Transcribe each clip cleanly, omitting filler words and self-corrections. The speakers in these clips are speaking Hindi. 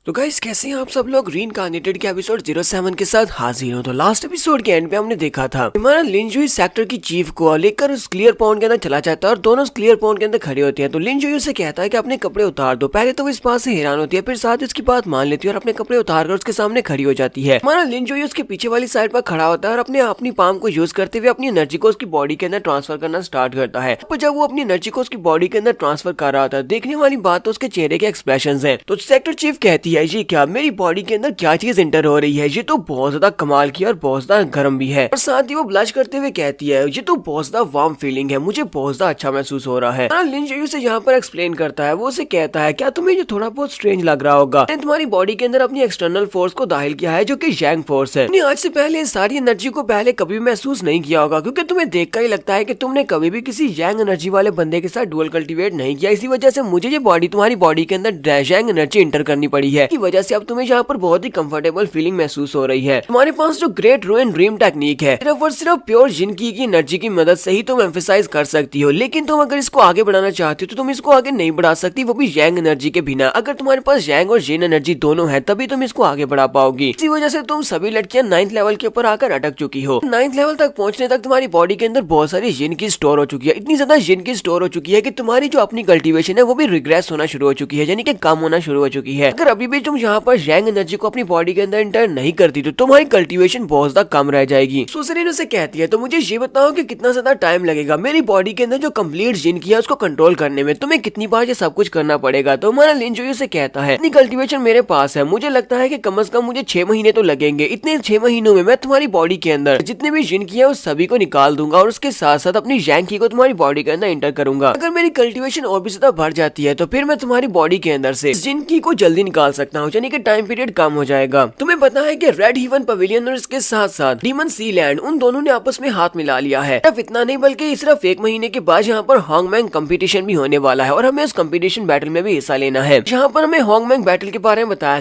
तो गाइस कैसे हैं आप सब लोग। रीइंकार्नेटेड के एपिसोड 07 के साथ हाजिर हूं। तो लास्ट एपिसोड के एंड पे हमने देखा था हमारा लिनजुई सेक्टर की चीफ को लेकर उस क्लियर पॉइंट के अंदर चला जाता है और दोनों उस क्लियर पॉइंट के अंदर खड़े होते हैं। तो लिनजुई उसे कहता है कि अपने कपड़े उतार दो। पहले तो वो इस बात से हैरान होती है, फिर साथ ही उसकी बात मान लेती है और अपने कपड़े उतार कर उसके सामने खड़ी हो जाती है। हमारा लिनजुई उसके पीछे वाली साइड पर खड़ा होता है और अपनी पाम को यूज करते हुए अपनी एनर्जी को उसकी बॉडी के अंदर ट्रांसफर करना स्टार्ट करता है। पर जब वो अपनी एनर्जी को उसकी बॉडी के अंदर ट्रांसफर कर रहा था, देखने वाली बात तो उसके चेहरे के एक्सप्रेशन है। तो सेक्टर चीफ कहती है ये क्या मेरी बॉडी के अंदर क्या चीज एंटर हो रही है, ये तो बहुत ज्यादा कमाल की और बहुत ज्यादा गर्म भी है। और साथ ही वो ब्लश करते हुए कहती है ये तो बहुत ज्यादा वार्म फीलिंग है, मुझे बहुत ज्यादा अच्छा महसूस हो रहा है। लिनजुई से यहाँ पर एक्सप्लेन करता है, वो उसे कहता है क्या तुम्हें ये थोड़ा बहुत स्ट्रेंज लग रहा होगा, मैंने तुम्हारी बॉडी के अंदर अपनी एक्सटर्नल फोर्स को दाखिल किया है जो कि यांग फोर्स है। आज से पहले सारी एनर्जी को पहले कभी महसूस नहीं किया होगा, क्योंकि तुम्हें देखकर ही लगता है कि तुमने कभी भी किसी यांग एनर्जी वाले बंदे के साथ डुअल कल्टीवेट नहीं किया। इसी वजह से मुझे ये बॉडी तुम्हारी बॉडी के अंदर यांग एनर्जी एंटर करनी पड़ी है। इसी वजह से अब तुम्हें यहाँ पर बहुत ही कंफर्टेबल फीलिंग महसूस हो रही है। तुम्हारे पास जो ग्रेट रू एंड ड्रीम टेक्निक है, सिर्फ और सिर्फ प्योर जिन की एनर्जी की मदद से ही तुम एम्फेसाइज कर सकती हो, लेकिन तुम अगर इसको आगे बढ़ाना चाहती हो तो तुम इसको आगे नहीं बढ़ा सकती, वो भी यांग एनर्जी के बिना। अगर तुम्हारे पास यांग और जिन एनर्जी दोनों है तभी तुम इसको आगे बढ़ा पाओगी। इसी वजह से तुम सभी लड़कियां 9th लेवल के ऊपर आकर अटक चुकी हो। 9th लेवल तक पहुंचने तक तुम्हारी बॉडी के अंदर बहुत सारी जिन की स्टोर हो चुकी है, इतनी ज्यादा जिन की स्टोर हो चुकी है कि तुम्हारी जो अपनी कल्टीवेशन है वो भी रिग्रेस होना शुरू हो चुकी है, यानी कि कम होना शुरू हो चुकी है। अगर अभी भी तुम यहाँ पर यांग एनर्जी को अपनी बॉडी के अंदर एंटर नहीं करती तो तुम्हारी कल्टीवेशन बहुत ज्यादा कम रह जाएगी। सुसरीन उसे कहती है तो मुझे ये बताओ कि कितना ज्यादा टाइम लगेगा मेरी बॉडी के अंदर जो कंप्लीट जिन किया उसको कंट्रोल करने में, तुम्हें कितनी बार ये सब कुछ करना पड़ेगा। तो हमारा लिनजुई उसे कहता है इतनी कल्टीवेशन मेरे पास है, मुझे लगता है कि कम से कम मुझे 6 महीने तो लगेंगे। इतने 6 महीनों में मैं तुम्हारी बॉडी के अंदर जितने भी जिन किया उस सभी को निकाल दूंगा और उसके साथ साथ अपनी यांग की को तुम्हारी बॉडी के अंदर एंटर करूंगा। अगर मेरी कल्टीवेशन और भी ज्यादा बढ़ जाती है तो फिर मैं तुम्हारी बॉडी के अंदर से जिन की को जल्दी निकाल सकता हूँ, यानी कि टाइम पीरियड कम हो जाएगा। तुम्हें पता है कि रेड हेवन पवेलियन और इसके साथ साथ डीमन सी लैंड उन दोनों ने आपस में हाथ मिला लिया है। सिर्फ इतना नहीं बल्कि सिर्फ 1 महीने के बाद यहाँ पर होंगमैंग कंपटीशन भी होने वाला है और हमें उस कंपटीशन बैटल में भी हिस्सा लेना है। यहाँ पर हमें होंगमैंग बैटल के बारे में बताया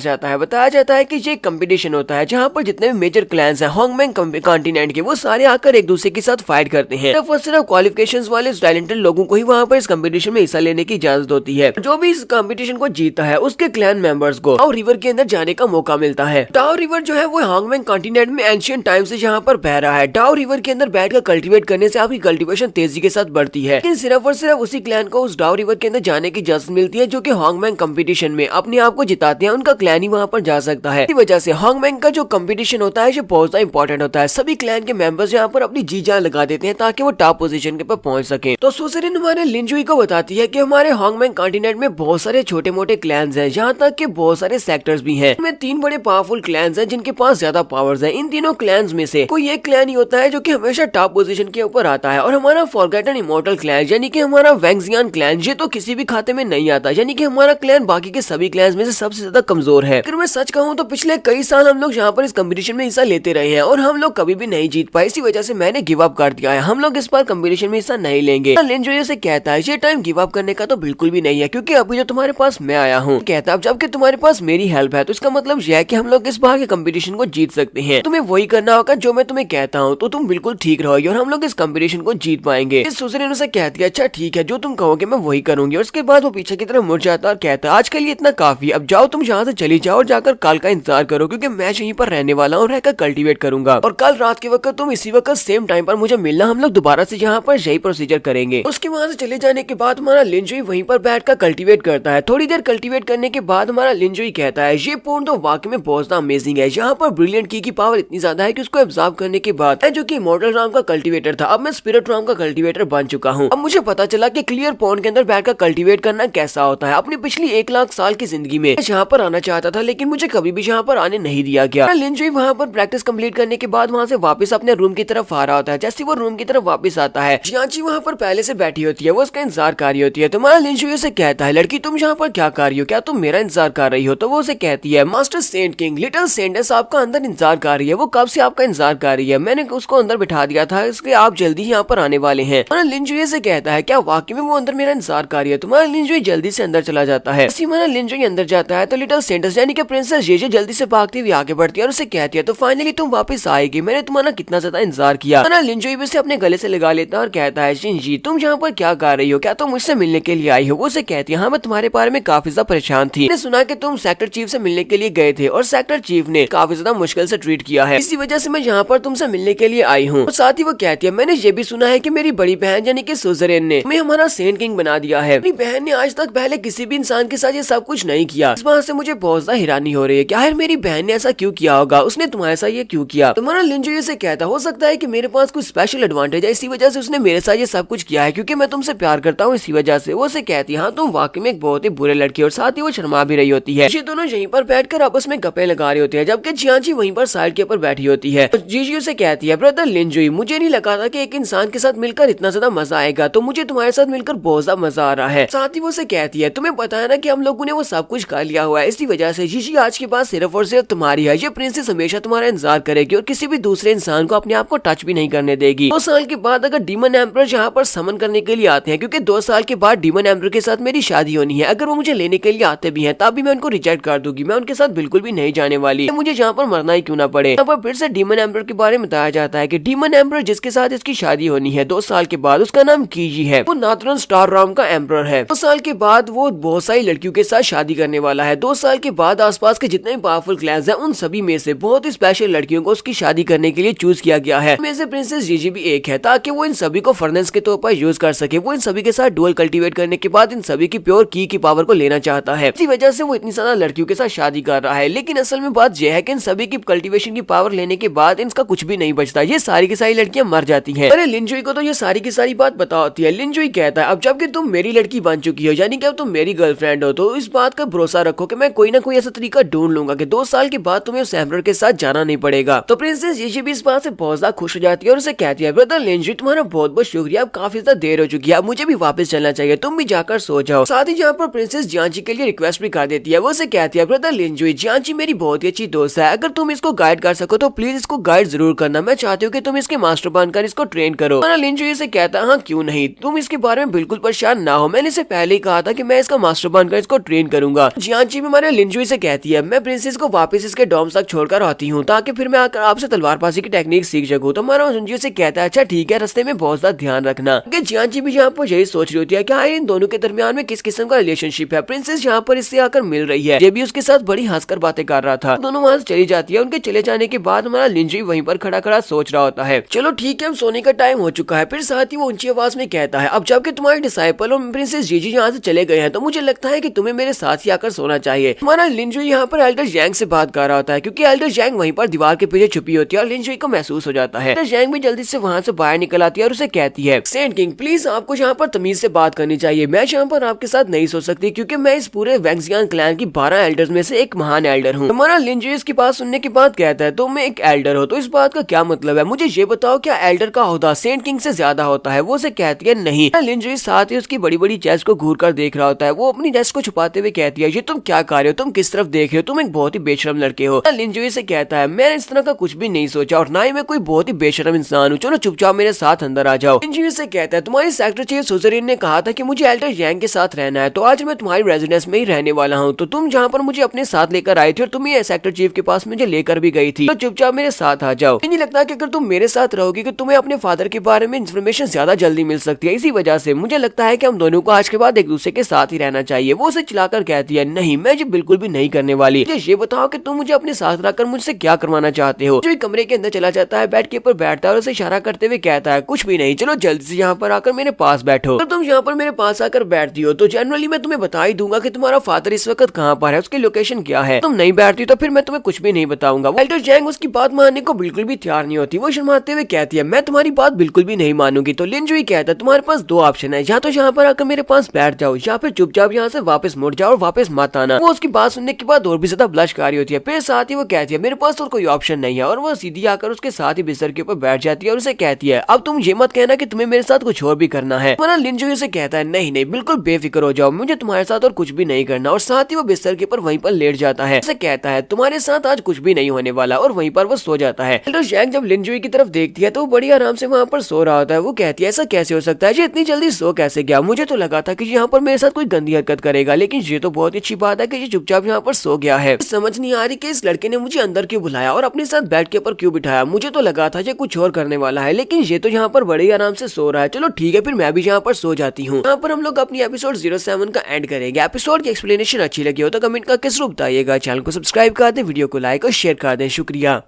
जाता है कि ये कंपटीशन होता है जहाँ पर जितने भी मेजर क्लैंस हैं होंगमैंग कॉन्टिनेंट के, वो सारे आकर एक दूसरे के साथ फाइट करते हैं। सिर्फ और सिर्फ क्वालिफिकेशंस वाले टैलेंटेड लोगों को ही वहाँ पर इस कंपटीशन में हिस्सा लेने की इजाजत होती है। जो भी इस कंपटीशन को जीता है उसके क्लैन मेंबर्स को टाओ रिवर के अंदर जाने का मौका मिलता है। टाओ रिवर जो है वो होंगमैंग कॉन्टिनेंट में एंशिएंट टाइम से यहाँ पर बह रहा है। टाओ रिवर के अंदर बैठकर कल्टीवेट करने से आपकी कल्टीवेशन तेजी के साथ बढ़ती है, लेकिन सिर्फ और सिर्फ उसी क्लैन को उस टाओ रिवर के अंदर जाने की इजाजत मिलती है जो कि होंगमैंग कंपटीशन में अपने आप को जिताते हैं, उनका क्लैन ही वहाँ पर जा सकता है। इसी वजह से होंगमैंग का जो कंपटीशन होता है ये बहुत ज्यादा इंपॉर्टेंट होता है। सभी क्लैन के मेंबर्स यहाँ पर अपनी जी जान लगा देते हैं ताकि वो टॉप पोजीशन के ऊपर पहुंच सके। तो सुसरीन हमारे लिनजुई को बताती है कि हमारे होंगमैंग कॉन्टिनेंट में बहुत सारे छोटे मोटे क्लैंस हैं, यहाँ तक कि बहुत सारे सेक्टर्स भी हैं। इनमें 3 बड़े पावरफुल क्लैंस हैं जिनके पास ज्यादा पावर्स हैं। इन तीनों क्लैंस में से कोई एक क्लैन ही होता है जो कि हमेशा टॉप पोजीशन के ऊपर आता है और हमारा फॉरगॉटन इमॉर्टल क्लैन यानी कि हमारा वैंगजियान क्लैन ये तो किसी भी खाते में नहीं आता, यानी कि हमारा क्लैन बाकी के सभी क्लैंस में से सबसे ज्यादा कमजोर है। अगर मैं सच कहूँ तो पिछले कई साल हम लोग यहाँ पर इस कंपटीशन में हिस्सा लेते रहे हैं और हम लोग कभी भी नहीं जीत पाए। इसी वजह से मैंने गिव अप कर दिया है, हम लोग इस बार कंपटीशन में हिस्सा नहीं लेंगे। लिनजुई से कहता है ये टाइम गिव अप करने का तो बिल्कुल भी नहीं है, क्योंकि अभी जो तुम्हारे पास मैं आया हूँ, कहता है जबकि तुम्हारे पास मेरी हेल्प है तो इसका मतलब यह है कि हम लोग इस बार के कंपटीशन को जीत सकते हैं। तुम्हें वही करना होगा जो मैं तुम्हें कहता हूँ, तो तुम बिल्कुल ठीक रहोगे और हम लोग इस कंपटीशन को जीत पाएंगे। इस सुसरीन से कहती है अच्छा ठीक है, जो तुम कहोगे मैं वही करूंगी। और उसके बाद वो पीछे की तरफ मुड़ जाता है और कहता है आज के लिए इतना काफी, अब जाओ तुम यहाँ से चली जाओ और जाकर कल का इंतजार करो, क्योंकि मैं यहीं पर रहने वाला हूँ, रहकर कल्टीवेट करूंगा और कल रात के वक्त तुम इसी वक्त सेम टाइम पर मुझे मिलना, हम लोग दोबारा से यहाँ पर यही प्रोसीजर करेंगे। उसके वहां से चले जाने के बाद हमारा लिनजुई वहीं पर बैठकर कल्टीवेट करता है। थोड़ी देर कल्टीवेट करने के बाद हमारा लिनजुई कहता है ये पॉइंट तो वाकई में बहुत ज्यादा अमेजिंग है। यहाँ पर ब्रिलियंट की पावर इतनी ज्यादा है कि उसको एब्जॉर्ब करने के बाद जो कि इमॉर्टल राम का कल्टीवेटर था, अब मैं स्पिरिट राम का कल्टीवेटर बन चुका हूँ। अब मुझे पता चला कि क्लियर पॉइंट के अंदर बैठकर कल्टीवेट करना कैसा होता है। अपनी पिछली 1 लाख साल की जिंदगी में यहाँ पर आना चाहता था, लेकिन मुझे कभी भी यहाँ पर आने नहीं दिया गया। लिनजुई वहाँ पर प्रैक्टिस कंप्लीट करने के बाद वहाँ से वापस अपने रूम की तरफ आ रहा होता है। जैसे वो रूम की तरफ वापस आता है, जियांची वहाँ पर पहले से बैठी होती है, वो उसका इंतजार कर रही होती है। तुम्हारा लिनजुई से कहता है लड़की तुम यहाँ पर क्या कर रही हो, क्या तुम मेरा इंतजार कर रही हो? तो वो उसे कहती है master saint king little saints आपका अंदर इंतजार कर रही है, वो कब से आपका इंतजार कर रही है, मैंने उसको अंदर बिठा दिया था, इसके आप जल्दी यहाँ पर आने वाले हैं। लिनजुई से कहता है क्या वाकई में वो अंदर मेरा इंतजार कर रही है? तुम्हारा लिनजुई जल्दी से अंदर चला जाता है। लिनजुई अंदर जाता है तो लिटिल सेंटस यानी कि प्रिंसेस जेजे जल्दी से भागती हुई आगे बढ़ती है और उसे कहती है तो फाइनली तुम वापस आएगी, मैंने तुम्हारा कितना ज्यादा इंतजार किया। लिनजुई भी अपने गले से लगा लेता है और कहता है शिनजी तुम यहाँ पर क्या कर रही हो, क्या तुम मुझसे मिलने के लिए आई हो? वो उसे कहती है हाँ मैं तुम्हारे बारे में काफी ज्यादा परेशान थी, मैंने सुना कि तुम तुम सेक्टर चीफ से मिलने के लिए गए थे और सेक्टर चीफ ने काफी ज्यादा मुश्किल से ट्रीट किया है, इसी वजह से मैं यहाँ पर तुमसे मिलने के लिए आई हूँ। साथ ही वो कहती है मैंने ये भी सुना है कि मेरी बड़ी बहन यानी कि सुजरेन ने हमें हमारा सेंट किंग बना दिया है। मेरी बहन ने आज तक पहले किसी भी इंसान के साथ ये सब कुछ नहीं किया। इस बात से मुझे बहुत ज्यादा हैरानी हो रही है कि आखिर मेरी बहन ने ऐसा क्यों किया होगा, उसने तुम्हारे साथ ये क्यों किया। तुम्हारा लिंजुई से कहता हो सकता है कि मेरे पास कुछ स्पेशल एडवांटेज है, इसी वजह से उसने मेरे साथ ये सब कुछ किया है क्योंकि मैं तुमसे प्यार करता हूँ, इसी वजह से। वो उसे कहती है हाँ तुम वाकई में एक बहुत ही बुरे लड़के, और साथ ही वो शर्मा भी रही होती है। ये दोनों यहीं पर बैठकर आपस में गप्पे लगा रहे होते हैं, जबकि जियांची वहीं पर साइड के ऊपर बैठी होती है। जीजी उसे कहती है ब्रदर लिंजुई, मुझे नहीं लगा था कि एक इंसान के साथ मिलकर इतना ज्यादा मजा आएगा, तो मुझे तुम्हारे साथ मिलकर बहुत ज्यादा मजा आ रहा है। साथ ही वो उसे कहती है तुम्हें पता है ना कि हम लोगों ने वो सब कुछ कर लिया हुआ है, इसी वजह से जीजी आज के बाद सिर्फ और सिर्फ तुम्हारी है। ये प्रिंसेस हमेशा तुम्हारा इंतजार करेगी और किसी भी दूसरे इंसान को अपने आप को टच भी नहीं करने देगी। 2 साल के बाद अगर डीमन एम्परर यहाँ पर समन करने के लिए आते हैं, क्योंकि 2 साल के बाद डीमन एम्परर के साथ मेरी शादी होनी है, अगर वो मुझे लेने के लिए आते भी हैं तब भी मैं उनको रिजेक्ट कर दूंगी, मैं उनके साथ बिल्कुल भी नहीं जाने वाली, मुझे यहाँ पर मरना ही क्यों ना पड़े। यहाँ पर फिर से डीमन एम्परर के बारे में बताया जाता है कि डीमन एम्परर जिसके साथ इसकी शादी होनी है 2 साल के बाद, उसका नाम कीजी है, वो नाथरन स्टार राम का एम्परर है। 2 साल के बाद वो बहुत सारी लड़कियों के साथ शादी करने वाला है। 2 साल के बाद आसपास के जितने भी पावरफुल क्लैंस हैं उन सभी में से बहुत ही स्पेशल लड़कियों को उसकी शादी करने के लिए चूज किया गया है, में से प्रिंसेस जीजी भी एक है, ताकि वो इन सभी को फर्नेस के तौर पर यूज कर सके। वो इन सभी के साथ डुअल कल्टीवेट करने के बाद इन सभी की प्योर की पावर को लेना चाहता है, इसी वजह से वो इतनी ज्यादा लड़कियों के साथ शादी कर रहा है। लेकिन असल में बात यह है कि इन सभी की कल्टीवेशन की पावर लेने के बाद इनका कुछ भी नहीं बचता, ये सारी की सारी लड़कियां मर जाती हैं। अरे लिंजुई को तो ये सारी की सारी बात पता होती है। लिंजुई कहता है अब जबकि तुम मेरी लड़की बन चुकी हो, यानी कि अब तुम मेरी गर्लफ्रेंड हो, तो इस बात का भरोसा रखो कि मैं कोई ना कोई ऐसा तरीका ढूंढ लूंगा कि 2 साल के बाद तुम्हें उस एम्परर के साथ जाना नहीं पड़ेगा। तो प्रिंसेस जीजी भी इस बात से बहुत ज्यादा खुश हो जाती है और उसे कहती है ब्रदर लिंजुई तुम्हारा बहुत बहुत शुक्रिया, अब काफी ज्यादा देर हो चुकी है, अब मुझे भी वापस चलना चाहिए, तुम भी जाकर सो जाओ। साथ ही यहाँ पर प्रिंसेस जियांची के लिए रिक्वेस्ट भी कर देती है। वो उसे कहती है ब्रदर लिंजुई, जियांची मेरी बहुत ही अच्छी दोस्त है, अगर तुम इसको गाइड कर सको तो प्लीज इसको गाइड जरूर करना, मैं चाहती हूँ कि तुम इसके मास्टर बनकर इसको ट्रेन करो। लिंजुई से कहता है हाँ क्यों नहीं, तुम इसके बारे में बिल्कुल परेशान ना हो, मैंने इसे पहले ही कहा था कि मैं इसका मास्टर बनकर इसको ट्रेन करूंगा। जियांची भी हमारे लिंजुई से कहती है मैं प्रिंसेस को वापस इसके डॉम तक छोड़कर आती हूँ ताकि फिर मैं आकर आपसे तलवारबाजी की टेक्निक सीख सकूं। तो हमारा लिंजुई से कहता है अच्छा ठीक है, रास्ते में बहुत ज्यादा ध्यान रखना। जियांची भी यहाँ पर यही सोच रही होती है कि इन दोनों के दरमियान में किस किस्म का रिलेशनशिप है। प्रिंसेस यहाँ पर इससे आकर मिल रही है, ये भी उसके साथ बड़ी हंसकर बातें कर रहा था। दोनों वहाँ से चली जाती है। उनके चले जाने के बाद हमारा लिंजुई वहीं पर खड़ा खड़ा सोच रहा होता है चलो ठीक है अब सोने का टाइम हो चुका है। फिर साथ ही वो ऊंची आवाज में कहता है अब जबकि तुम्हारे डिसाइपल और प्रिंसेस जीजी यहाँ से चले गए हैं तो मुझे लगता है कि तुम्हें मेरे साथ ही आकर सोना चाहिए। हमारा लिंजुई यहाँ पर एल्डर जैंग से बात कर रहा होता है क्योंकि एल्डर जैंग वहीं पर दीवार के पीछे छुपी होती है और लिंजुई को महसूस हो जाता है। एल्डर जैंग भी जल्दी से वहाँ से बाहर निकल आती है और उसे कहती है सेंट किंग प्लीज आपको यहाँ पर तमीज से बात करनी चाहिए, मैं यहाँ पर आपके साथ नहीं सो सकती क्योंकि मैं इस पूरे वैंगजियान क्लैन की 12 एल्डर्स में से एक महान एल्डर हूँ। हमारा लिंजुई इसके पास सुनने के बाद कहता है तो मैं एक एल्डर हो तो इस बात का क्या मतलब है, मुझे ये बताओ क्या एल्डर का ओहदा सेंट किंग से ज्यादा होता है। वो उसे कहती है नहीं। लिंजुई साथ ही उसकी बड़ी बड़ी चेस्ट को घूर कर देख रहा होता है। वो अपनी चेस्ट को छुपाते हुए कहती है ये तुम क्या कर रहे हो, तुम किस तरफ देख रहे हो, तुम एक बहुत ही बेशरम लड़के हो। लिंजुई से कहता है मैंने इस तरह का कुछ भी नहीं सोचा और ना ही मैं कोई बहुत ही बेशरम इंसान हूँ, चलो चुपचाप मेरे साथ अंदर आ जाओ। लिंजुई से कहता है तुम्हारी सेक्टर चीफ सुजरीन ने कहा था कि मुझे एल्डर जैंग के साथ रहना है, तो आज मैं तुम्हारी रेजिडेंस में ही रहने वाला हूँ, तो तुम जहाँ पर मुझे अपने साथ लेकर आई थी और तुम ये सेक्टर चीफ के पास मुझे लेकर भी गई थी, तो चुपचाप मेरे साथ आ जाओ। नहीं लगता कि अगर तुम मेरे साथ रहोगी कि तुम्हें अपने फादर के बारे में इन्फॉर्मेशन ज्यादा जल्दी मिल सकती है, इसी वजह से मुझे लगता है कि हम दोनों को आज के बाद एक दूसरे के साथ ही रहना चाहिए। वो उसे चिल्लाकर कहती है नहीं मैं ये बिल्कुल भी नहीं करने वाली, ये बताओ कि तुम मुझे अपने साथ रखकर मुझसे क्या करवाना चाहते हो। जो कमरे के अंदर चला जाता है, बेड के ऊपर बैठता है और उसे इशारा करते हुए कहता है कुछ भी नहीं, चलो जल्दी से यहाँ पर आकर मेरे पास बैठो। अगर तुम यहाँ पर मेरे पास आकर बैठती हो तो जनरली मैं तुम्हें बता ही दूंगा कि तुम्हारा फादर इस वक्त कहाँ पर है, उसकी लोकेशन क्या है। तुम नहीं बैठती तो फिर मैं तुम्हें कुछ भी नहीं बताऊंगा। एल्डर जैंग उसकी बात मानने को बिल्कुल भी तैयार नहीं होती। वो शर्माते हुए कहती है मैं तुम्हारी बात बिल्कुल भी नहीं मानूंगी। तो लिंजुई कहता है तुम्हारे पास 2 ऑप्शन है, या तो यहाँ पर आकर मेरे पास बैठ जाओ या फिर चुपचाप यहाँ से वापस मुड़ जाओ और वापस मत आना। वो उसकी बात सुनने के बाद और भी ज्यादा ब्लश कर रही होती है। फिर साथ ही वो कहती है मेरे पास तो कोई ऑप्शन नहीं है और वो सीधी आकर उसके साथ ही बिस्तर के ऊपर बैठ जाती है और उसे कहती है अब तुम ये मत कहना कि तुम्हें मेरे साथ कुछ और भी करना है। लिंजुई से कहता है नहीं नहीं बिल्कुल बेफिक्र हो जाओ, मुझे तुम्हारे साथ और कुछ भी नहीं करना, और साथ ही वो बिस्तर के ऊपर वहीं पर लेट जाता है। उसे कहता है तुम्हारे साथ आज कुछ भी नहीं होने वाला और वहीं पर वो सो जाता है। एल्डर जैंग जब लिंजुई की तरफ देखती है तो वो बड़ी आराम से वहाँ पर सो रहा होता है। वो कहती है ऐसा कैसे हो सकता है, ये इतनी जल्दी सो कैसे गया, मुझे तो लगा था कि यहाँ पर मेरे साथ कोई गंदी हरकत करेगा, लेकिन ये तो बहुत अच्छी बात है कि ये चुपचाप यहाँ पर सो गया है। समझ नहीं आ रही कि इस लड़के ने मुझे अंदर क्यों बुलाया और अपने साथ बेड के ऊपर क्यों बिठाया, मुझे तो लगा था ये कुछ और करने वाला है, लेकिन ये तो यहाँ पर बड़े आराम से सो रहा है। चलो ठीक है फिर मैं भी यहाँ पर सो जाती हूँ। यहाँ पर हम लोग अपनी एपिसोड 07 का एंड करेंगे। एपिसोड की एक्सप्लेनेशन अच्छी लगी लगे हो तो कमेंट करके जरूर बताइएगा। चैनल को सब्सक्राइब कर दें, वीडियो को लाइक और शेयर कर दें। शुक्रिया।